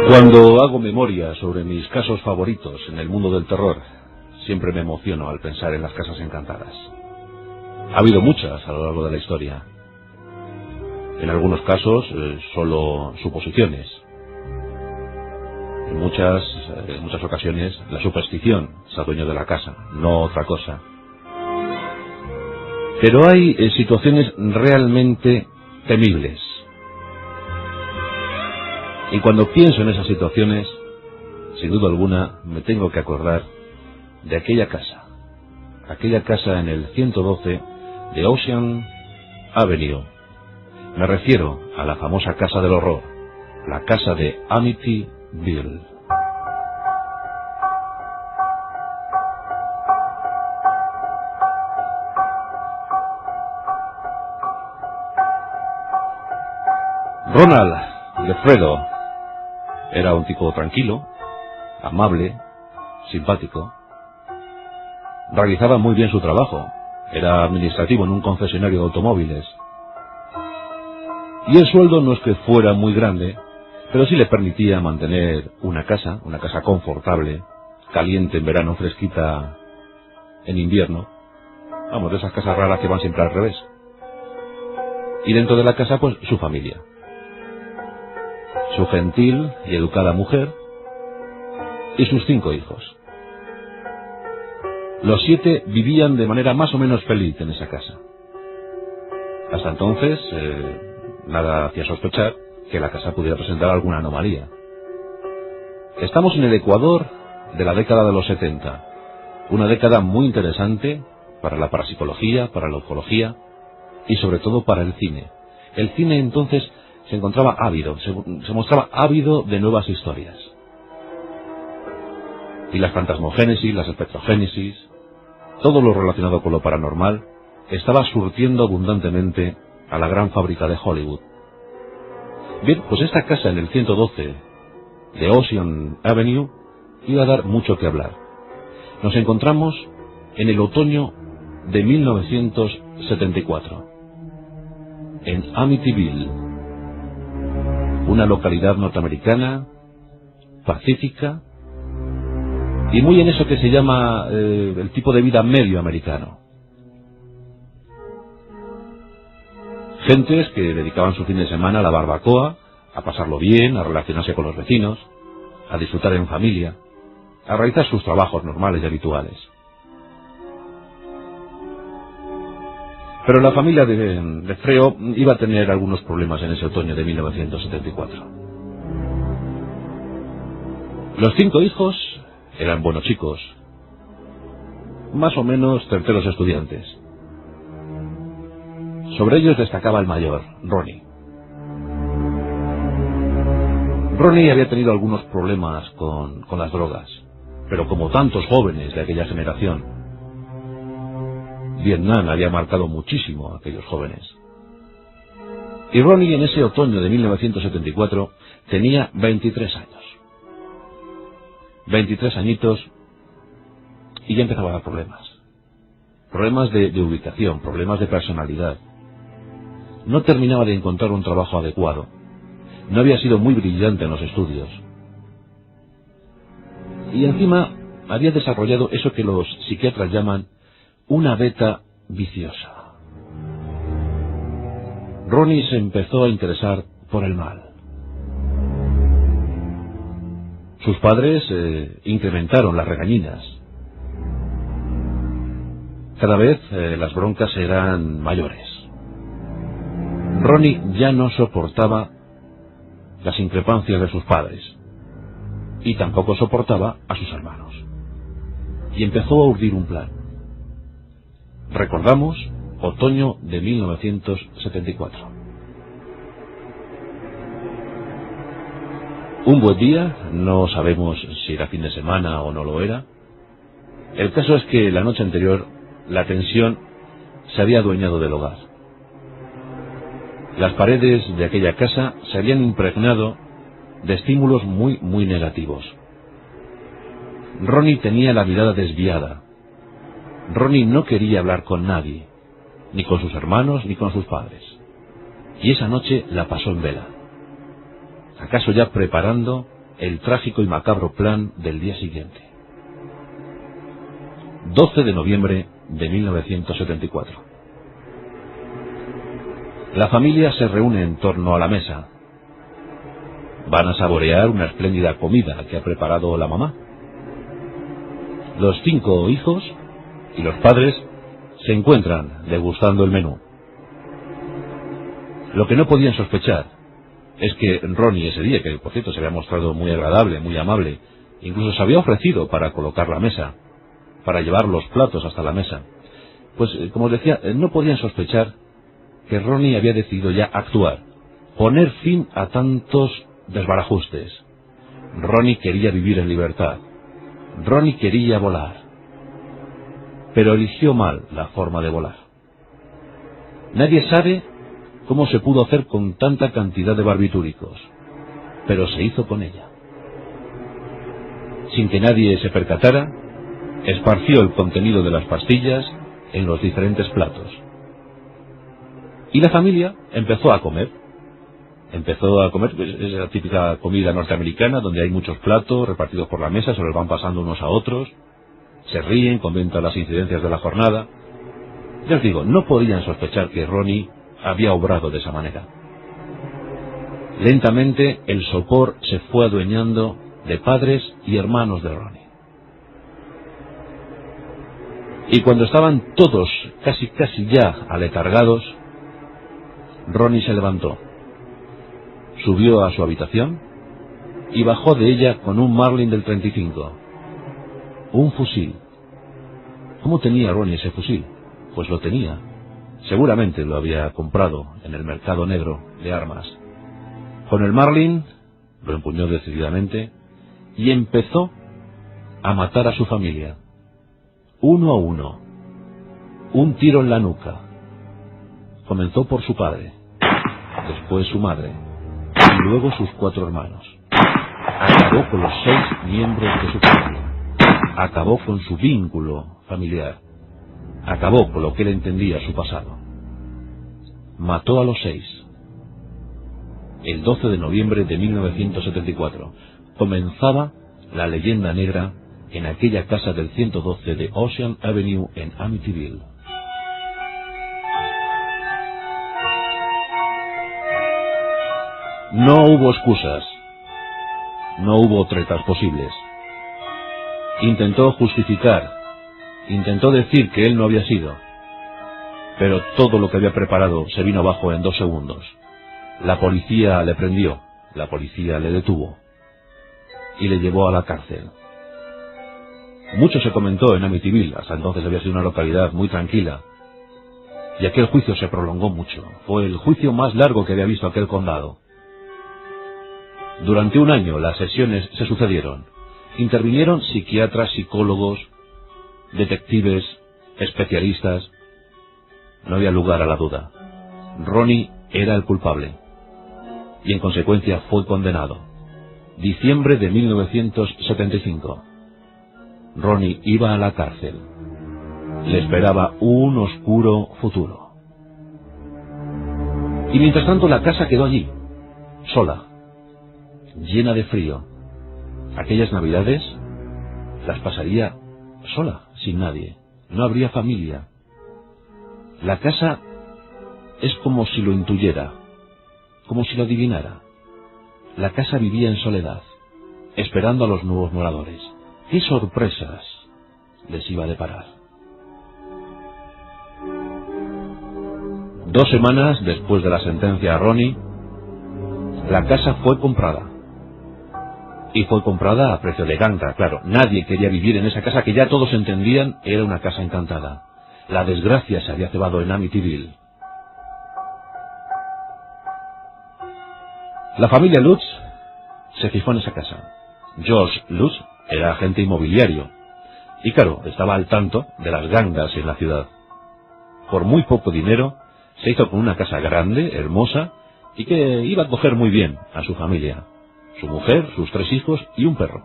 Cuando hago memoria sobre mis casos favoritos en el mundo del terror, siempre me emociono al pensar en las casas encantadas. Ha habido muchas a lo largo de la historia. En algunos casos, solo suposiciones. En muchas ocasiones, la superstición es el dueño de la casa, no otra cosa. Pero hay situaciones realmente temibles. Y cuando pienso en esas situaciones, sin duda alguna, me tengo que acordar de aquella casa en el 112 de Ocean Avenue. Me refiero a la famosa casa del horror, la casa de Amityville. Ronald Lefredo era un tipo tranquilo, amable, simpático. Realizaba muy bien su trabajo. Era administrativo en un concesionario de automóviles. Y el sueldo no es que fuera muy grande, pero sí le permitía mantener una casa confortable, caliente en verano, fresquita en invierno. Vamos, de esas casas raras que van siempre al revés. Y dentro de la casa, pues, su familia. Su gentil y educada mujer y sus 5 hijos. Los 7 vivían de manera más o menos feliz en esa casa. Hasta entonces, nada hacía sospechar que la casa pudiera presentar alguna anomalía. Estamos en el Ecuador de la década de los 70, una década muy interesante para la parapsicología, para la ufología y sobre todo para el cine. El cine entonces se encontraba ávido, se mostraba ávido de nuevas historias. Y las fantasmogénesis, las espectrogénesis, todo lo relacionado con lo paranormal, estaba surtiendo abundantemente a la gran fábrica de Hollywood. Bien, pues esta casa en el 112 de Ocean Avenue iba a dar mucho que hablar. Nos encontramos en el otoño de 1974, en Amityville, una localidad norteamericana, pacífica, y muy en eso que se llama el tipo de vida medio americano. Gentes que dedicaban su fin de semana a la barbacoa, a pasarlo bien, a relacionarse con los vecinos, a disfrutar en familia, a realizar sus trabajos normales y habituales. Pero la familia de Freo iba a tener algunos problemas en ese otoño de 1974. Los 5 hijos eran buenos chicos, más o menos terceros estudiantes. Sobre ellos destacaba el mayor, Ronnie. Ronnie había tenido algunos problemas con las drogas, pero como tantos jóvenes de aquella generación, Vietnam había marcado muchísimo a aquellos jóvenes. Y Ronnie en ese otoño de 1974 tenía 23 años. 23 añitos y ya empezaba a dar problemas. Problemas de ubicación, problemas de personalidad. No terminaba de encontrar un trabajo adecuado. No había sido muy brillante en los estudios. Y encima había desarrollado eso que los psiquiatras llaman una beta viciosa. Ronnie se empezó a interesar por el mal. Sus padres incrementaron las regañinas. Cada vez las broncas eran mayores. Ronnie ya no soportaba las increpancias de sus padres y tampoco soportaba a sus hermanos. Y empezó a urdir un plan. Recordamos, otoño de 1974. Un buen día, no sabemos si era fin de semana o no lo era. El caso es que la noche anterior la tensión se había adueñado del hogar. Las paredes de aquella casa se habían impregnado de estímulos muy negativos. Ronnie tenía la mirada desviada. Ronnie no quería hablar con nadie, ni con sus hermanos ni con sus padres. Y esa noche la pasó en vela. ¿Acaso ya preparando el trágico y macabro plan del día siguiente. 12 de noviembre de 1974. La familia se reúne en torno a la mesa. Van a saborear una espléndida comida que ha preparado la mamá. Los 5 hijos y los padres se encuentran degustando el menú. Lo que no podían sospechar es que Ronnie ese día, que por cierto se había mostrado muy agradable, muy amable, incluso se había ofrecido para colocar la mesa, para llevar los platos hasta la mesa, pues como os decía, no podían sospechar que Ronnie había decidido ya actuar, poner fin a tantos desbarajustes. Ronnie quería vivir en libertad. Ronnie quería volar. Pero eligió mal la forma de volar. Nadie sabe cómo se pudo hacer con tanta cantidad de barbitúricos, pero se hizo con ella. Sin que nadie se percatara, esparció el contenido de las pastillas en los diferentes platos. Y la familia empezó a comer. Empezó a comer esa típica comida norteamericana, donde hay muchos platos repartidos por la mesa, se los van pasando unos a otros, se ríen, comentan las incidencias de la jornada. Ya os digo, no podían sospechar que Ronnie había obrado de esa manera. Lentamente el sopor se fue adueñando de padres y hermanos de Ronnie. Y cuando estaban todos casi ya aletargados, Ronnie se levantó, subió a su habitación y bajó de ella con un Marlin del 35, un fusil. ¿Cómo tenía Ronnie ese fusil? Pues lo tenía. Seguramente lo había comprado en el mercado negro de armas. Con el Marlin lo empuñó decididamente y empezó a matar a su familia, uno a uno, un tiro en la nuca. Comenzó por su padre, después su madre, y luego sus 4 hermanos. Acabó con los 6 miembros de su familia. Acabó con su vínculo familiar. Acabó con lo que él entendía su pasado. Mató a los 6. El 12 de noviembre de 1974 comenzaba la leyenda negra en aquella casa del 112 de Ocean Avenue en Amityville. No hubo excusas, no hubo tretas posibles. Intentó justificar, intentó decir que él no había sido, pero todo lo que había preparado se vino abajo en 2 segundos. La policía le prendió, la policía le detuvo y le llevó a la cárcel. Mucho se comentó en Amityville, hasta entonces había sido una localidad muy tranquila, y aquel juicio se prolongó mucho. Fue el juicio más largo que había visto aquel condado. Durante 1 año las sesiones se sucedieron. Intervinieron psiquiatras, psicólogos, detectives, especialistas. No había lugar a la duda. Ronnie era el culpable y en consecuencia fue condenado. Diciembre de 1975. Ronnie iba a la cárcel. Le esperaba un oscuro futuro. Y mientras tanto la casa quedó allí, sola, llena de frío. Aquellas navidades las pasaría sola, sin nadie. No habría familia. La casa es como si lo intuyera, como si lo adivinara. La casa vivía en soledad, esperando a los nuevos moradores. ¿Qué sorpresas les iba a deparar? 2 semanas después de la sentencia a Ronnie, la casa fue comprada. Y fue comprada a precio de ganga, claro. Nadie quería vivir en esa casa que ya todos entendían era una casa encantada. La desgracia se había cebado en Amityville. La familia Lutz se fijó en esa casa. George Lutz era agente inmobiliario y claro, estaba al tanto de las gangas en la ciudad. Por muy poco dinero se hizo con una casa grande, hermosa y que iba a acoger muy bien a su familia. Su mujer, sus 3 hijos y un perro.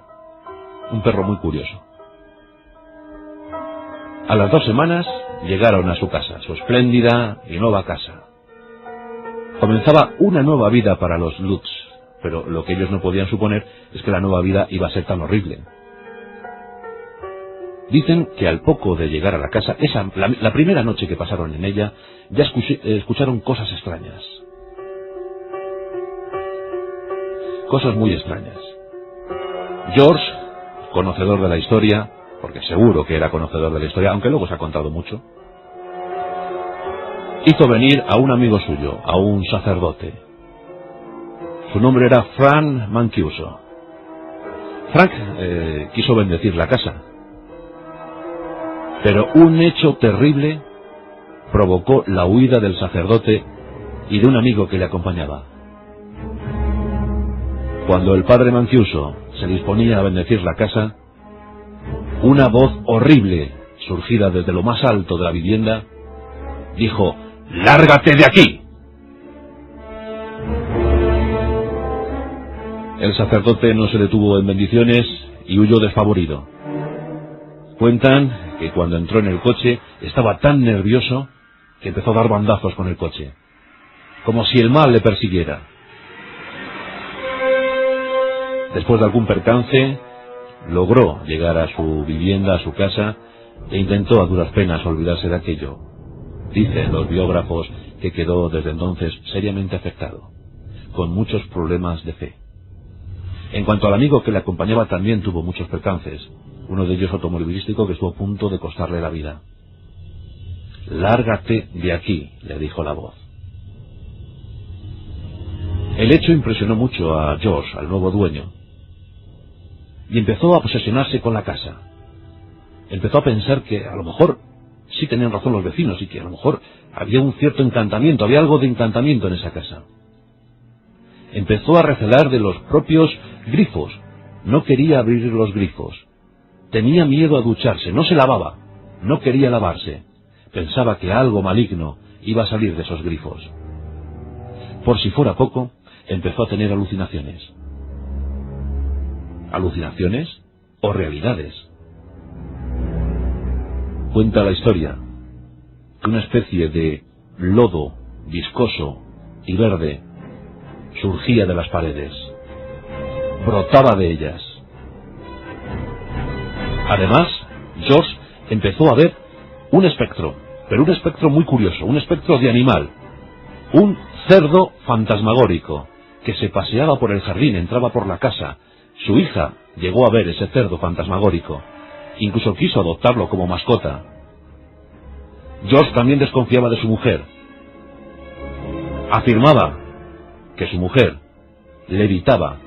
Un perro muy curioso. A las 2 semanas llegaron a su casa, su espléndida y nueva casa. Comenzaba una nueva vida para los Lutz, pero lo que ellos no podían suponer es que la nueva vida iba a ser tan horrible. Dicen que al poco de llegar a la casa, la primera noche que pasaron en ella, ya escucharon cosas extrañas. Cosas muy extrañas. George, conocedor de la historia, porque seguro que era conocedor de la historia, aunque luego se ha contado mucho, hizo venir a un amigo suyo, a un sacerdote. Su nombre era Frank Mancuso. Frank quiso bendecir la casa, pero un hecho terrible provocó la huida del sacerdote y de un amigo que le acompañaba. Cuando el padre Mancuso se disponía a bendecir la casa, una voz horrible, surgida desde lo más alto de la vivienda, dijo: ¡lárgate de aquí! El sacerdote no se detuvo en bendiciones y huyó despavorido. Cuentan que cuando entró en el coche estaba tan nervioso que empezó a dar bandazos con el coche, como si el mal le persiguiera. Después de algún percance, logró llegar a su vivienda, a su casa, e intentó a duras penas olvidarse de aquello. Dicen los biógrafos que quedó desde entonces seriamente afectado, con muchos problemas de fe. En cuanto al amigo que le acompañaba, también tuvo muchos percances, uno de ellos automovilístico que estuvo a punto de costarle la vida. «Lárgate de aquí», le dijo la voz. El hecho impresionó mucho a George, al nuevo dueño, y empezó a obsesionarse con la casa. Empezó a pensar que a lo mejor sí tenían razón los vecinos y que a lo mejor había un cierto encantamiento, había algo de encantamiento en esa casa. Empezó a recelar de los propios grifos. No quería abrir los grifos. Tenía miedo a ducharse, no se lavaba, no quería lavarse. Pensaba que algo maligno iba a salir de esos grifos. Por si fuera poco, empezó a tener alucinaciones. ¿Alucinaciones o realidades? Cuenta la historia que una especie de lodo viscoso y verde surgía de las paredes, brotaba de ellas. Además, George empezó a ver un espectro, pero un espectro muy curioso, un espectro de animal, un cerdo fantasmagórico que se paseaba por el jardín, entraba por la casa. Su hija llegó a ver ese cerdo fantasmagórico, incluso quiso adoptarlo como mascota. George también desconfiaba de su mujer. Afirmaba que su mujer le evitaba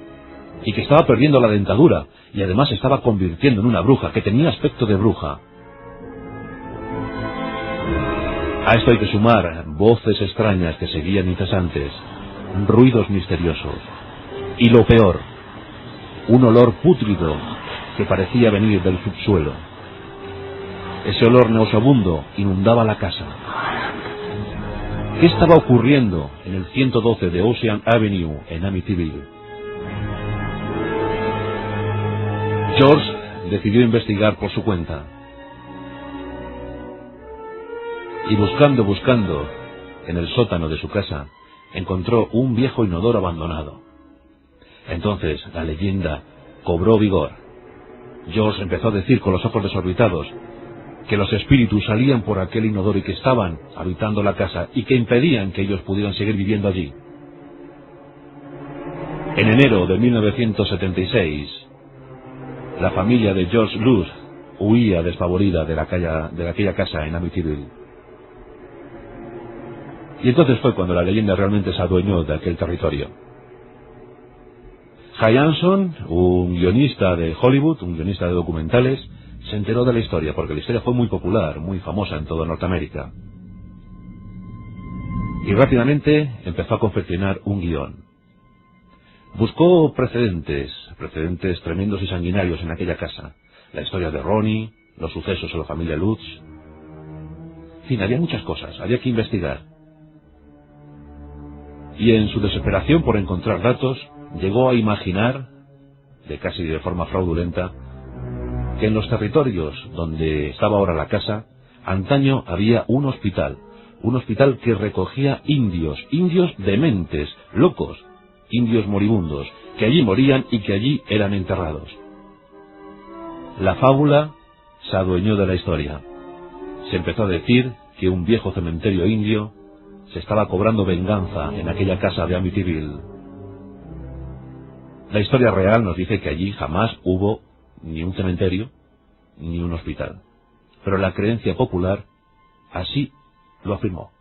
y que estaba perdiendo la dentadura y además se estaba convirtiendo en una bruja, que tenía aspecto de bruja. A esto hay que sumar voces extrañas que seguían incesantes, ruidos misteriosos y lo peor, un olor pútrido que parecía venir del subsuelo. Ese olor nauseabundo inundaba la casa. ¿Qué estaba ocurriendo en el 112 de Ocean Avenue en Amityville? George decidió investigar por su cuenta. Y buscando en el sótano de su casa, encontró un viejo inodoro abandonado. Entonces la leyenda cobró vigor. George empezó a decir con los ojos desorbitados que los espíritus salían por aquel inodoro y que estaban habitando la casa y que impedían que ellos pudieran seguir viviendo allí. En enero de 1976, la familia de George Luz huía despavorida de aquella casa en Amityville. Y entonces fue cuando la leyenda realmente se adueñó de aquel territorio. Jay Anson, un guionista de Hollywood, un guionista de documentales, se enteró de la historia, porque la historia fue muy popular, muy famosa en toda Norteamérica. Y rápidamente empezó a confeccionar un guión. Buscó precedentes tremendos y sanguinarios en aquella casa. La historia de Ronnie, los sucesos en la familia Lutz. En fin, había muchas cosas, había que investigar. Y en su desesperación por encontrar datos, llegó a imaginar, casi de forma fraudulenta, que en los territorios donde estaba ahora la casa, antaño había un hospital que recogía indios dementes, locos, indios moribundos, que allí morían y que allí eran enterrados. La fábula se adueñó de la historia. Se empezó a decir que un viejo cementerio indio se estaba cobrando venganza en aquella casa de Amityville. La historia real nos dice que allí jamás hubo ni un cementerio ni un hospital, pero la creencia popular así lo afirmó.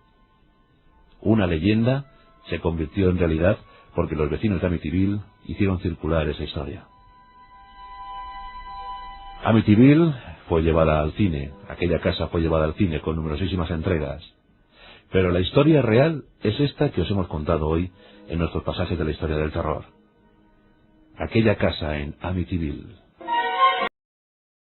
Una leyenda se convirtió en realidad porque los vecinos de Amityville hicieron circular esa historia. Amityville fue llevada al cine, aquella casa fue llevada al cine con numerosísimas entregas, pero la historia real es esta que os hemos contado hoy en nuestros pasajes de la historia del terror. Aquella casa en Amityville.